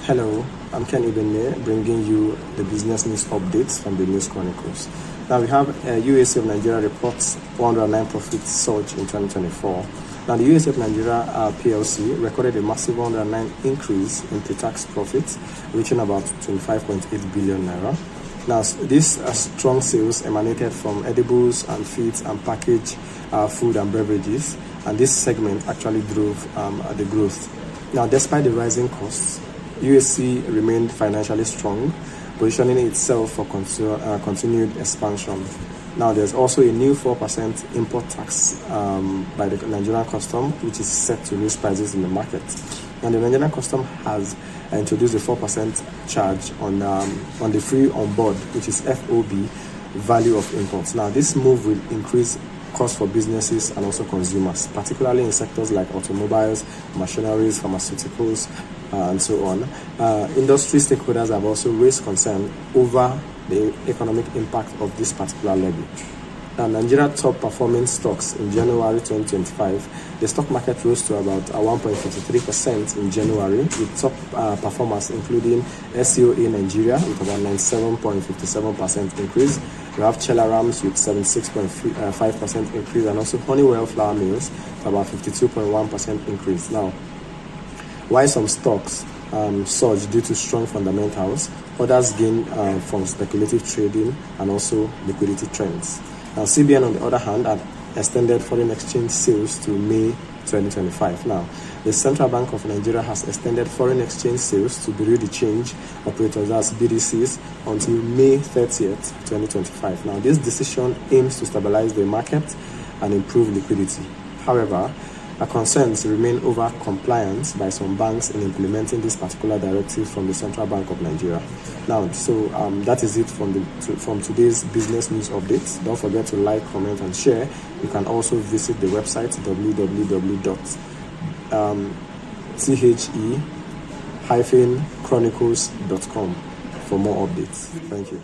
Hello, I'm Ken Ibenne, bringing you the business news updates from the News Chronicles. Now we have USA of Nigeria reports 409 profit surge in 2024. Now the USA of Nigeria PLC recorded a massive 109 increase in pre-tax profits, reaching about 25.8 billion naira. Now this strong sales emanated from edibles and feeds and packaged food and beverages, and this segment actually drove the growth. Now despite the rising costs, USC remained financially strong, positioning itself for continued expansion. Now, there's also a new 4% import tax by the Nigerian custom, which is set to raise prices in the market. And the Nigerian custom has introduced a 4% charge on the free on board, which is FOB, value of imports. Now, this move will increase cost for businesses and also consumers, particularly in sectors like automobiles, machineries, pharmaceuticals, and so on. Industry stakeholders have also raised concern over the economic impact of this particular levy. Now, Nigeria top performing stocks in January 2025, the stock market rose to about 1.53% in January, with top performers including SCOA Nigeria with about 97.57% increase. We have Chelarams with 76.5% increase, and also Honeywell Flour Mills with about 52.1% increase. Now, while some stocks surged due to strong fundamentals, others gained from speculative trading and also liquidity trends. Now, CBN, on the other hand, had extended foreign exchange sales to May 2025. Now, the Central Bank of Nigeria has extended foreign exchange sales to Bureau de Change operators as BDCs until May 30th, 2025. Now, this decision aims to stabilize the market and improve liquidity. However, concerns remain over compliance by some banks in implementing this particular directive from the Central Bank of Nigeria. Now, so that is it from today's business news updates. Don't forget to like, comment, and share. You can also visit the website www.the-chronicles.com for more updates. Thank you.